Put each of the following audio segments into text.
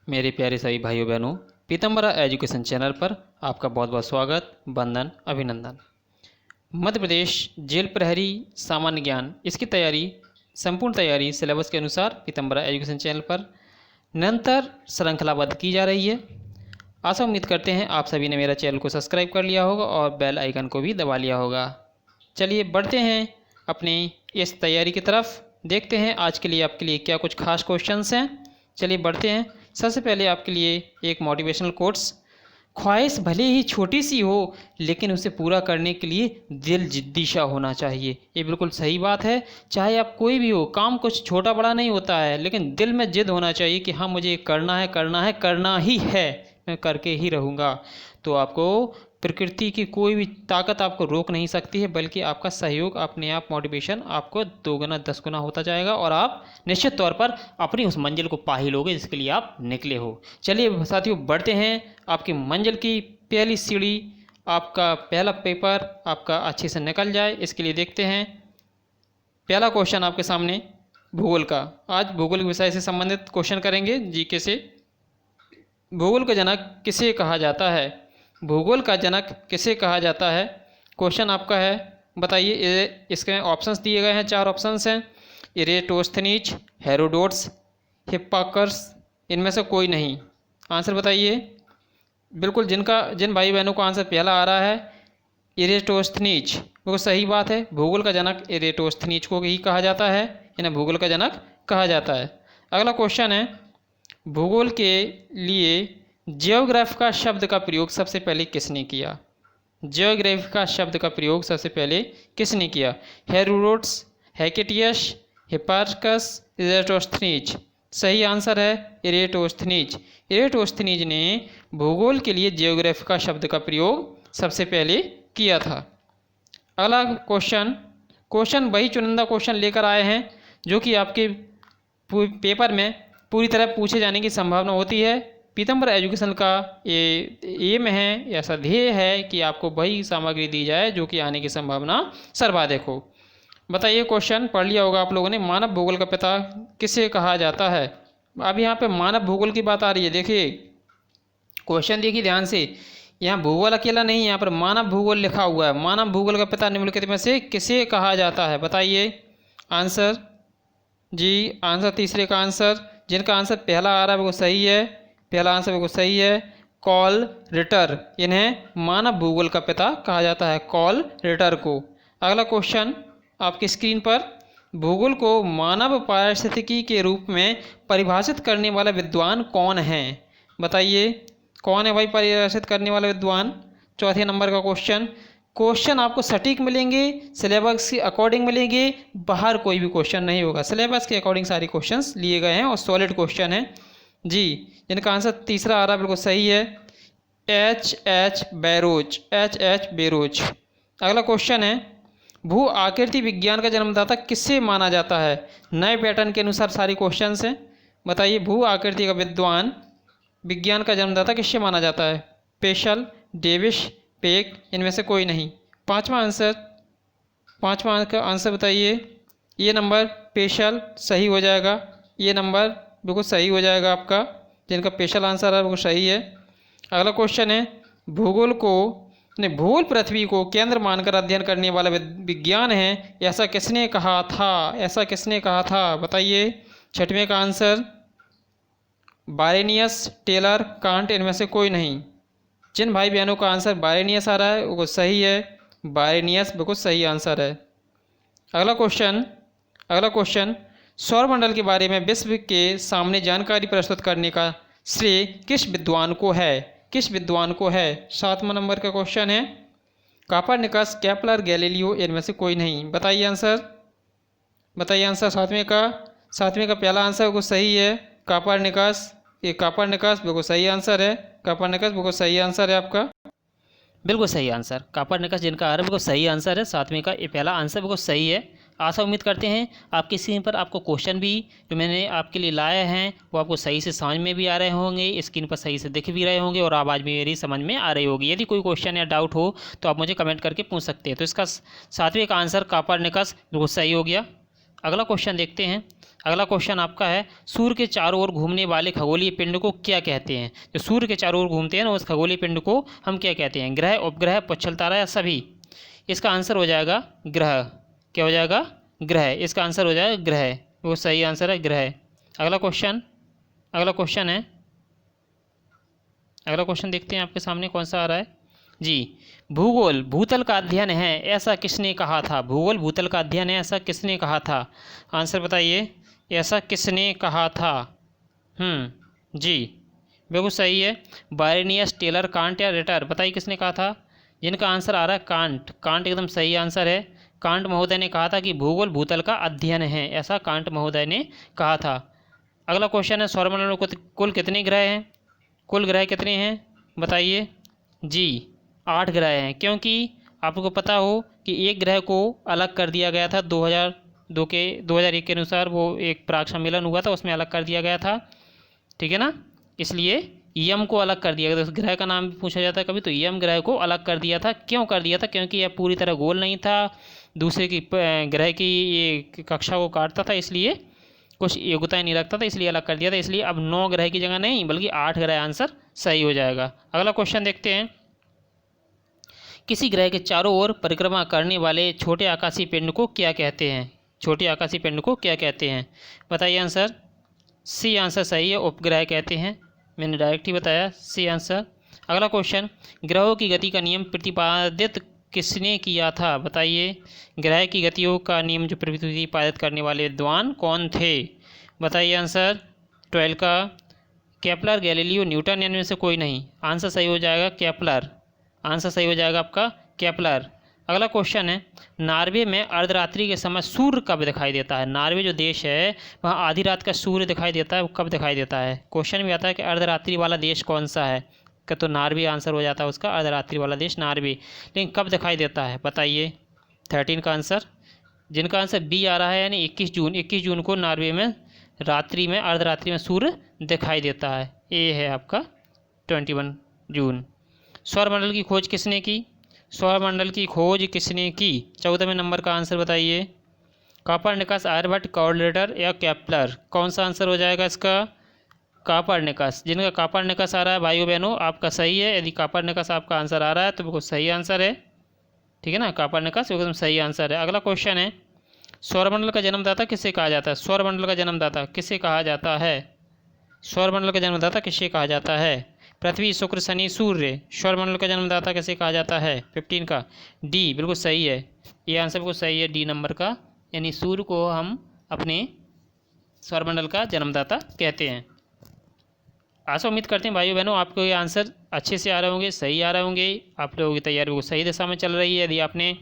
मेरे प्यारे सभी भाइयों बहनों, पीतम्बरा एजुकेशन चैनल पर आपका बहुत बहुत स्वागत, वंदन, अभिनंदन। मध्य प्रदेश जेल प्रहरी सामान्य ज्ञान इसकी तैयारी, संपूर्ण तैयारी सिलेबस के अनुसार पीतम्बरा एजुकेशन चैनल पर निरंतर श्रृंखलाबद्ध की जा रही है। आशा उम्मीद करते हैं आप सभी ने मेरा चैनल को सब्सक्राइब कर लिया होगा और बेल आइकन को भी दबा लिया होगा। चलिए बढ़ते हैं अपनी इस तैयारी की तरफ। देखते हैं आज के लिए आपके लिए क्या कुछ खास क्वेश्चंस हैं। चलिए बढ़ते हैं। सबसे पहले आपके लिए एक मोटिवेशनल कोट्स। ख्वाहिश भले ही छोटी सी हो लेकिन उसे पूरा करने के लिए दिल जिद्दी सा होना चाहिए। ये बिल्कुल सही बात है। चाहे आप कोई भी हो, काम कुछ छोटा बड़ा नहीं होता है, लेकिन दिल में जिद होना चाहिए कि हाँ मुझे करना है, करना है, करना ही है, मैं करके ही रहूँगा। तो आपको प्रकृति की कोई भी ताकत आपको रोक नहीं सकती है, बल्कि आपका सहयोग, अपने आप मोटिवेशन आपको 2 गुना 10 गुना होता जाएगा और आप निश्चित तौर पर अपनी उस मंजिल को पा ही लोगे जिसके लिए आप निकले हो। चलिए साथियों बढ़ते हैं। आपकी मंजिल की पहली सीढ़ी, आपका पहला पेपर आपका अच्छे से निकल जाए, इसके लिए देखते हैं। पहला क्वेश्चन आपके सामने भूगोल का। आज भूगोल के विषय से संबंधित क्वेश्चन करेंगे, जीके से। भूगोल का जनक किसे कहा जाता है? भूगोल का जनक किसे कहा जाता है? क्वेश्चन आपका है, बताइए। इसके ऑप्शंस दिए गए हैं, 4 ऑप्शंस हैं। इरेटोस्थनीज, हेरोडोट्स, हिप्पार्कस, इनमें से कोई नहीं। आंसर बताइए। बिल्कुल जिन भाई बहनों को आंसर पहला आ रहा है इरेटोस्थनीज, वो सही बात है। भूगोल का जनक इरेटोस्थनीज को ही कहा जाता है, इन्हें भूगोल का जनक कहा जाता है। अगला क्वेश्चन है, भूगोल के लिए जियोग्राफ का शब्द का प्रयोग सबसे पहले किसने किया? जियोग्राफी का शब्द का प्रयोग सबसे पहले किसने किया? Herodotus, Hecataeus, Hipparchus, Eratosthenes. सही आंसर है इरेटोस्थनीज। इरेटोस्थनीज ने भूगोल के लिए जियोग्राफी का शब्द का प्रयोग सबसे पहले किया था। अगला क्वेश्चन वही चुनिंदा क्वेश्चन लेकर आए हैं जो कि आपके पेपर में पूरी तरह पूछे जाने की संभावना होती है। पीतम्बरा एजुकेशन का ये एम है, ऐसा ध्येय है कि आपको वही सामग्री दी जाए जो कि आने की संभावना सर्वाधिक हो। बताइए, क्वेश्चन पढ़ लिया होगा आप लोगों ने। मानव भूगोल का पिता किसे कहा जाता है? अब यहाँ पे मानव भूगोल की बात आ रही है। देखिए क्वेश्चन देखिए ध्यान से, यहाँ भूगोल अकेला नहीं, यहाँ पर मानव भूगोल लिखा हुआ है। मानव भूगोल का पिता निम्नलिखित में से किसे कहा जाता है? बताइए आंसर जी। आंसर तीसरे का आंसर, जिनका आंसर पहला आ रहा है वो सही है, पहला आंसर बिल्कुल सही है, कॉल रिटर। इन्हें मानव भूगोल का पिता कहा जाता है, कॉल रिटर को। अगला क्वेश्चन आपकी स्क्रीन पर, भूगोल को मानव पारिस्थितिकी के रूप में परिभाषित करने वाला विद्वान कौन है? बताइए कौन है भाई परिभाषित करने वाला विद्वान? चौथे नंबर का क्वेश्चन आपको सटीक मिलेंगे, सिलेबस के अकॉर्डिंग मिलेंगे, बाहर कोई भी क्वेश्चन नहीं होगा। सिलेबस के अकॉर्डिंग सारे क्वेश्चंस लिए गए हैं और सॉलिड क्वेश्चन है जी। इनका आंसर तीसरा आ रहा है, बिल्कुल सही है, एच एच बेरोज। अगला क्वेश्चन है, भू आकृति विज्ञान का जन्मदाता किससे माना जाता है? नए पैटर्न के अनुसार सारे क्वेश्चंस हैं। बताइए, भू आकृति का विज्ञान का जन्मदाता किससे माना जाता है? पेशल, डेविस, पेक, इनमें से कोई नहीं। पांचवा का आंसर बताइए। ये नंबर पेशल सही हो जाएगा, ये नंबर बिल्कुल सही हो जाएगा आपका, जिनका पेशल आंसर है बिल्कुल सही है। अगला क्वेश्चन है, भूगोल पृथ्वी को केंद्र मानकर अध्ययन करने वाला विज्ञान है, ऐसा किसने कहा था? बताइए। छठवें का आंसर बारेनियस, टेलर, कांट, इनमें से कोई नहीं। जिन भाई बहनों का आंसर बारेनियस आ रहा है वो सही है, बारेनियस बिल्कुल सही आंसर है। अगला क्वेश्चन, सौरमंडल के बारे में विश्व के सामने जानकारी प्रस्तुत करने का श्रेय किस विद्वान को है? 7वां नंबर का क्वेश्चन है, कोपरनिकस, केपलर, गैलीलियो, इनमें से कोई नहीं। बताइए आंसर। सातवें का पहला आंसर बिल्कुल सही है, कोपरनिकस। ये कोपरनिकस बिल्कुल सही आंसर है, कोपरनिकस बिल्कुल सही आंसर है आपका, बिल्कुल सही आंसर कोपरनिकस, जिनका आ रहा है बिल्कुल सही आंसर है। 7वें का ये पहला आंसर बिल्कुल सही है। आशा उम्मीद करते हैं आपकी स्क्रीन पर आपको क्वेश्चन भी जो मैंने आपके लिए लाए हैं वो आपको सही से समझ में भी आ रहे होंगे, स्क्रीन पर सही से दिख भी रहे होंगे और आवाज़ भी मेरी समझ में आ रही होगी। यदि कोई क्वेश्चन या डाउट हो तो आप मुझे कमेंट करके पूछ सकते हैं। तो इसका 7वें का आंसर कोपरनिकस बिल्कुल सही हो गया। अगला क्वेश्चन देखते हैं। अगला क्वेश्चन आपका है, सूर्य के चारों ओर घूमने वाले खगोलीय पिंड को क्या कहते हैं? जो सूर्य के चारों ओर घूमते हैं ना, उस खगोलीय पिंड को हम क्या कहते हैं? ग्रह, उपग्रह, पुच्छल तारा या सभी? इसका आंसर हो जाएगा ग्रह। क्या हो जाएगा? ग्रह। इसका आंसर हो जाएगा ग्रह, वो सही आंसर है ग्रह। अगला क्वेश्चन है, अगला क्वेश्चन देखते हैं आपके सामने कौन सा आ रहा है जी। भूगोल भूतल का अध्ययन है ऐसा किसने कहा था? भूगोल भूतल का अध्ययन है ऐसा किसने कहा था? आंसर बताइए, ऐसा किसने कहा था? जी बिल्कुल सही है, बारेनियस, टेलर, कांट या रिटर? बताइए किसने कहा था? जिनका आंसर आ रहा है कांट। कांट एकदम सही आंसर है। कांट महोदय ने कहा था कि भूगोल भूतल का अध्ययन है, ऐसा कांट महोदय ने कहा था। अगला क्वेश्चन है, सौरमंडल में कुल कितने ग्रह हैं? कुल ग्रह कितने हैं बताइए? जी 8 ग्रह हैं, क्योंकि आपको पता हो कि एक ग्रह को अलग कर दिया गया था 2001 के अनुसार, वो एक प्राग सम्मेलन हुआ था, उसमें अलग कर दिया गया था, ठीक है ना। इसलिए यम को अलग कर दिया गया। उस ग्रह का नाम पूछा जाता है कभी, तो यम ग्रह को अलग कर दिया था। क्यों कर दिया था? क्योंकि यह पूरी तरह गोल नहीं था, दूसरे की ग्रह की ये कक्षा को काटता था, इसलिए कुछ योग्यता नहीं रखता था, इसलिए अलग कर दिया था। इसलिए अब 9 ग्रह की जगह नहीं बल्कि 8 ग्रह आंसर सही हो जाएगा। अगला क्वेश्चन देखते हैं, किसी ग्रह के चारों ओर परिक्रमा करने वाले छोटे आकाशीय पिंड को क्या कहते हैं? छोटे आकाशीय पिंड को क्या कहते हैं? बताइए आंसर। सी आंसर सही है, उपग्रह कहते हैं। मैंने डायरेक्ट ही बताया, सी आंसर। अगला क्वेश्चन, ग्रहों की गति का नियम प्रतिपादित किसने किया था? बताइए, ग्रह की गतियों का नियम जो प्रतिपादित करने वाले विद्वान कौन थे? बताइए आंसर। 12 का केपलर, गैलीलियो, न्यूटन, या इनमें से कोई नहीं? आंसर सही हो जाएगा केपलर। आंसर सही हो जाएगा आपका केपलर। अगला क्वेश्चन है, नॉर्वे में अर्धरात्रि के समय सूर्य कब दिखाई देता है? नॉर्वे जो देश है वहाँ आधी रात का सूर्य दिखाई देता है, वो कब दिखाई देता है? क्वेश्चन भी आता है कि अर्धरात्रि वाला देश कौन सा है, तो नॉर्वे आंसर हो जाता है उसका, अर्धरात्रि वाला देश नॉर्वे। लेकिन कब दिखाई देता है बताइए? 13 का आंसर। जिनका आंसर बी आ रहा है, यानी 21 जून को नॉर्वे में रात्रि में, अर्धरात्रि में सूर्य दिखाई देता है। ये है आपका 21 जून। सौरमंडल की खोज किसने की? सौरमंडल की खोज किसने की? 14वें नंबर का आंसर बताइए। कोपरनिकस, आर्यभट्ट, कॉलरेटर या केपलर? कौन सा आंसर हो जाएगा इसका? कोपरनिकस। जिनका कोपरनिकस आ रहा है भाइयों बहनों, आपका सही है। यदि कोपरनिकस आपका आंसर आ रहा है तो बिल्कुल सही आंसर है, ठीक है ना। कोपरनिकस एकदम सही आंसर है। अगला क्वेश्चन है, सौरमंडल का जन्मदाता किसे कहा जाता है? सौरमंडल का जन्मदाता किसे कहा जाता है? सौरमंडल का जन्मदाता किसे कहा जाता है? पृथ्वी, शुक्र, शनि, सूर्य? सौरमंडल का जन्मदाता किसे कहा जाता है? 15 का डी बिल्कुल सही है। ये आंसर बिल्कुल सही है, डी नंबर का, यानी सूर्य को हम अपने सौरमंडल का जन्मदाता कहते हैं। आशा उम्मीद करते हैं भाइयों बहनों आपको ये आंसर अच्छे से आ रहे होंगे, सही आ रहे होंगे, आप लोगों की तैयारी वो सही दिशा में चल रही है। यदि आपने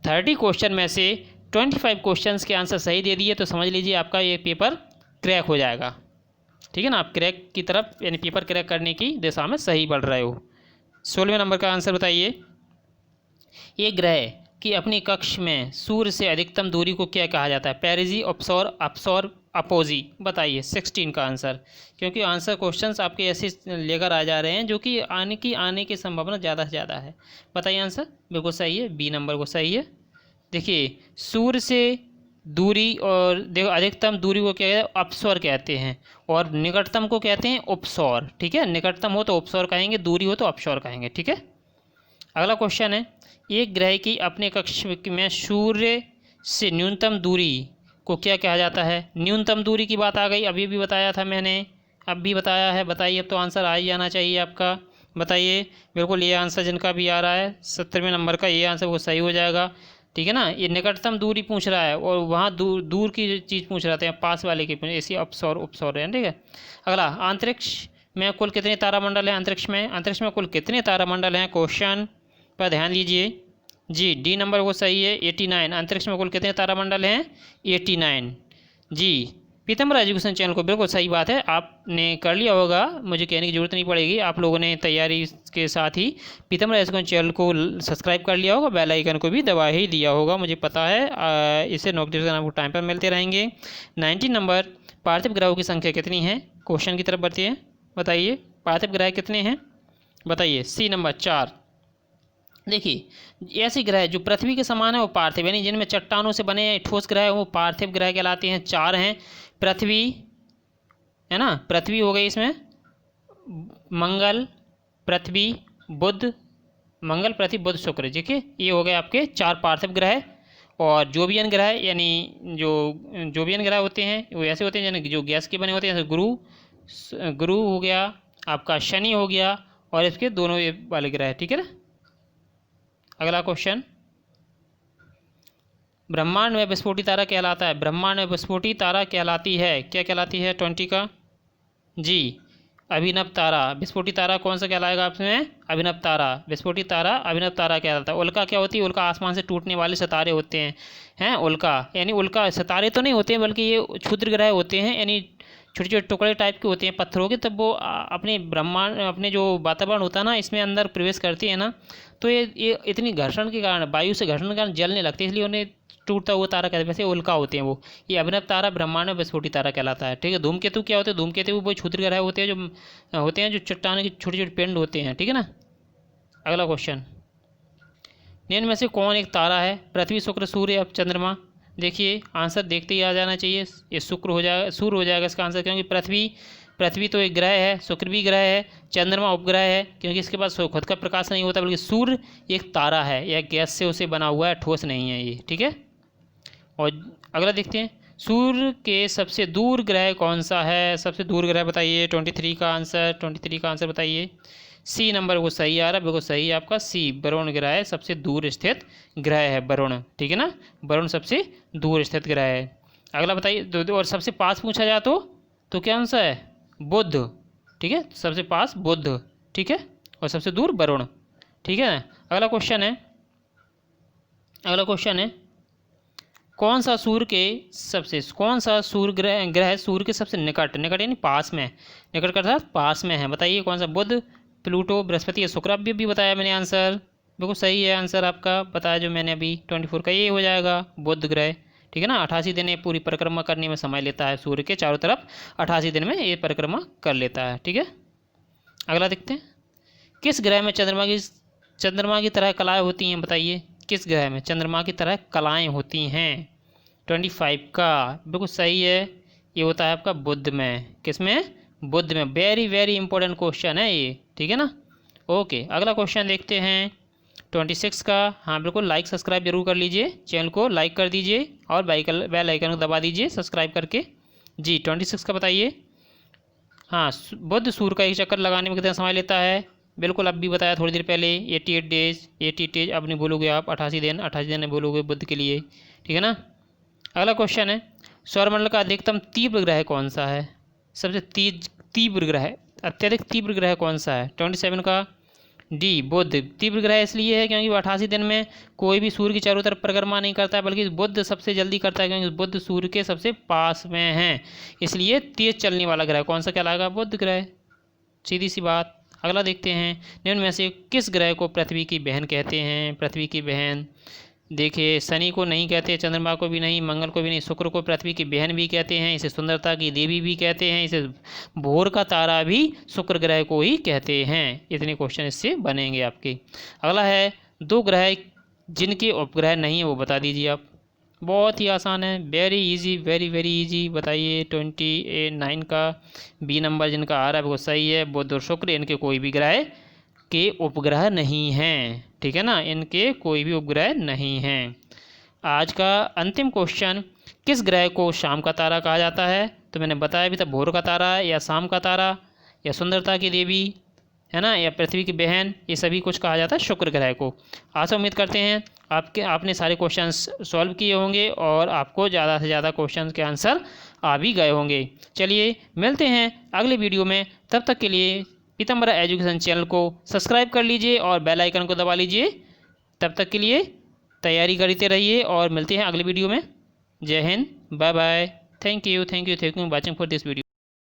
30 क्वेश्चन में से 25 क्वेश्चन्स के आंसर सही दे दिए तो समझ लीजिए आपका ये पेपर क्रैक हो जाएगा, ठीक है ना। आप क्रैक की तरफ, यानी पेपर क्रैक करने की दिशा में सही बढ़ रहे हो। 16वें नंबर का आंसर बताइए। एक ग्रह की अपनी कक्ष में सूर्य से अधिकतम दूरी को क्या कहा जाता है? पेरिजी, ऑप्सोर, अपसोर, अपोजी? बताइए 16 का आंसर, क्योंकि आंसर क्वेश्चंस आपके ऐसे लेकर आ जा रहे हैं जो कि आने की संभावना ज़्यादा से ज़्यादा है। बताइए आंसर। बिल्कुल सही है, बी नंबर को सही है। देखिए, सूर्य से दूरी और देखो अधिकतम दूरी को क्या कहते हैं? अपसौर कहते हैं, और निकटतम को कहते हैं उपसौर, ठीक है। निकटतम हो तो उपसौर कहेंगे, दूरी हो तो अपसौर कहेंगे, ठीक है। अगला क्वेश्चन है, एक ग्रह की अपने कक्ष में सूर्य से न्यूनतम दूरी को क्या कहा जाता है? न्यूनतम दूरी की बात आ गई, अभी भी बताया था मैंने, अब भी बताया है। बताइए, अब तो आंसर आ ही जाना चाहिए आपका। बताइए। बिल्कुल ये आंसर जिनका भी आ रहा है 17वें नंबर का, ये आंसर वो सही हो जाएगा, ठीक है ना। ये निकटतम दूरी पूछ रहा है और वहाँ दूर की चीज़ पूछ रहे हैं, पास वाले की ऐसी अपसौर उपसौर है, ठीक है। अगला, अंतरिक्ष में कुल कितने तारामंडल हैं? अंतरिक्ष में कुल कितने तारामंडल हैं? क्वेश्चन पर ध्यान दीजिए जी। डी नंबर वो सही है, 89। अंतरिक्ष में कुल कितने तारामंडल हैं? 89 जी। पीताम्बर एजुकेशन चैनल को, बिल्कुल सही बात है, आपने कर लिया होगा, मुझे कहने की ज़रूरत नहीं पड़ेगी। आप लोगों ने तैयारी के साथ ही पीताम्बर एजुकेशन चैनल को सब्सक्राइब कर लिया होगा, बेल आइकन को भी दबा ही दिया होगा, मुझे पता है। इससे नोटिफिकेशन आपको टाइम पर मिलते रहेंगे। 19 नंबर, पार्थिव ग्रहों की संख्या कितनी है? क्वेश्चन की तरफ बढ़ते हैं। बताइए, पार्थिव ग्रह कितने हैं? बताइए। C number 4। देखिए ऐसे ग्रह जो पृथ्वी के समान है वो पार्थिव, यानी जिनमें चट्टानों से बने ठोस ग्रह वो पार्थिव ग्रह कहलाते हैं। 4 हैं। पृथ्वी है ना, पृथ्वी हो गई, इसमें मंगल, पृथ्वी, बुध, मंगल, पृथ्वी, बुध, शुक्र। देखिए ये हो गए आपके 4 पार्थिव ग्रह। और जोवियन ग्रह यानी जो जोवियन ग्रह होते हैं वो ऐसे होते हैं यानी जो गैस के बने होते हैं, जैसे गुरु हो गया आपका, शनि हो गया, और इसके दोनों ये वाले ग्रह, ठीक है ना। अगला क्वेश्चन, ब्रह्मांड में विस्फोटी तारा कहलाता है, ब्रह्मांड में विस्फोटी तारा कहलाती है, क्या कहलाती है 20 का जी, अभिनव तारा। विस्फोटी तारा कौन सा कहलाएगा आपमें, अभिनव तारा। विस्फोटी तारा अभिनव तारा कहलाता है। उल्का क्या होती है, उल्का आसमान से टूटने वाले सितारे होते हैं उल्का, यानी उल्का सितारे तो नहीं होते हैं बल्कि ये क्षुद्र ग्रह होते हैं, यानी छोटे छोटे टुकड़े टाइप के होते हैं पत्थरों के, तब वो अपने ब्रह्मांड अपने जो वातावरण होता है ना इसमें अंदर प्रवेश करती है ना, तो ये इतनी घर्षण के कारण, वायु से घर्षण के कारण जलने लगती है, इसलिए उन्हें टूटता हुआ तारा कहते हैं। वैसे उल्का होते हैं वो। ये अभिनव तारा ब्रह्मांड में विस्फोटी तारा कहलाता है, ठीक है। धूमकेतु क्या होते हैं, धूमकेतु वो क्षुद्र ग्रह होते हैं जो चट्टान के छोटे छोटे पिंड होते हैं, ठीक है ना। अगला क्वेश्चन, निम्न में से कौन एक तारा है, पृथ्वी, शुक्र, सूर्य या चंद्रमा। देखिए आंसर देखते ही आ जाना चाहिए, ये शुक्र हो जाएगा, सूर्य हो जाएगा इसका आंसर, क्योंकि पृथ्वी तो एक ग्रह है, शुक्र भी ग्रह है, चंद्रमा उपग्रह है, क्योंकि इसके पास खुद का प्रकाश नहीं होता, बल्कि सूर्य एक तारा है, यह गैस से उसे बना हुआ है, ठोस नहीं है ये, ठीक है। और अगला देखते हैं, सूर्य के सबसे दूर ग्रह कौन सा है, सबसे दूर ग्रह बताइए। 23 का आंसर बताइए। सी नंबर वो सही आ रहा है, बिल्कुल सही है आपका, सी वरुण ग्रह सबसे दूर स्थित ग्रह है, वरुण, ठीक है ना। वरुण सबसे दूर स्थित ग्रह है। अगला बताइए, और सबसे पास पूछा जाए तो क्या आंसर है, बुध, ठीक है, सबसे पास बुध, ठीक है, और सबसे दूर वरुण, ठीक है। अगला क्वेश्चन है कौन सा सूर्य ग्रह सूर्य के सबसे निकट यानी पास में, निकट का अर्थात पास में है, बताइए कौन सा, बुध, प्लूटो, बृहस्पति या शुक्र। भी बताया मैंने आंसर, बिल्कुल सही है आंसर आपका, बताया जो मैंने अभी 24 का ये हो जाएगा बुध ग्रह, ठीक है ना। 88 दिन ये पूरी परिक्रमा करने में समय लेता है, सूर्य के चारों तरफ 88 दिन में ये परिक्रमा कर लेता है, ठीक है। अगला देखते हैं, किस ग्रह में चंद्रमा की तरह कलाएँ होती हैं, बताइए किस ग्रह में चंद्रमा की तरह कलाएँ होती हैं। 25 का बिल्कुल सही है, ये होता है आपका बुध में, किसमें, बुध में। वेरी वेरी इंपॉर्टेंट क्वेश्चन है ये, ठीक है ना। ओके अगला क्वेश्चन देखते हैं 26 का। हाँ बिल्कुल, लाइक सब्सक्राइब जरूर कर लीजिए, चैनल को लाइक कर दीजिए और बेल आइकन को दबा दीजिए सब्सक्राइब करके जी। 26 का बताइए। हाँ, बुध सूर्य का एक चक्कर लगाने में कितना समय लेता है, बिल्कुल अब भी बताया थोड़ी देर पहले, 88 डेज, अब नहीं बोलोगे आप, 88 दिन नहीं बोलोगे बुध के लिए, ठीक है ना। अगला क्वेश्चन है, सौरमंडल का अधिकतम तीव्र ग्रह कौन सा है, सबसे तीव्र ग्रह, अत्यधिक तीव्र ग्रह कौन सा है। 27 का डी, बुध। तीव्र ग्रह इसलिए है क्योंकि वो 88 दिन में कोई भी सूर्य की चारों तरफ परिक्रमा नहीं करता है, बल्कि बुध सबसे जल्दी करता है, क्योंकि बुध सूर्य के सबसे पास में है, इसलिए तेज चलने वाला ग्रह कौन सा कहलाएगा, बुध ग्रह, सीधी सी बात। अगला देखते हैं, निम्न में से किस ग्रह को पृथ्वी की बहन कहते हैं, पृथ्वी की बहन। देखिए शनि को नहीं कहते, चंद्रमा को भी नहीं, मंगल को भी नहीं, शुक्र को पृथ्वी की बहन भी कहते हैं, इसे सुंदरता की देवी भी कहते हैं, इसे भोर का तारा भी शुक्र ग्रह को ही कहते हैं। इतने क्वेश्चन इससे बनेंगे आपके। अगला है, 2 ग्रह जिनके उपग्रह नहीं है वो बता दीजिए आप, बहुत ही आसान है, very easy, very very easy, बताइए। 29 का बी नंबर जिनका आ रहा है वो सही है, बुध और शुक्र, इनके कोई भी ग्रह के उपग्रह नहीं हैं, ठीक है ना, इनके कोई भी उपग्रह नहीं हैं। आज का अंतिम क्वेश्चन, किस ग्रह को शाम का तारा कहा जाता है, तो मैंने बताया भी था, भोर का तारा या शाम का तारा या सुंदरता की देवी, है ना, या पृथ्वी की बहन, ये सभी कुछ कहा जाता है शुक्र ग्रह को। आशा उम्मीद करते हैं आपने सारे क्वेश्चंस सॉल्व किए होंगे और आपको ज़्यादा से ज़्यादा क्वेश्चंस के आंसर आ भी गए होंगे। चलिए मिलते हैं अगले वीडियो में, तब तक के लिए पीताम्बरा एजुकेशन चैनल को सब्सक्राइब कर लीजिए और बेल आइकन को दबा लीजिए। तब तक के लिए तैयारी करते रहिए और मिलते हैं अगले वीडियो में। जय हिंद, bye bye, thank you watching for this video.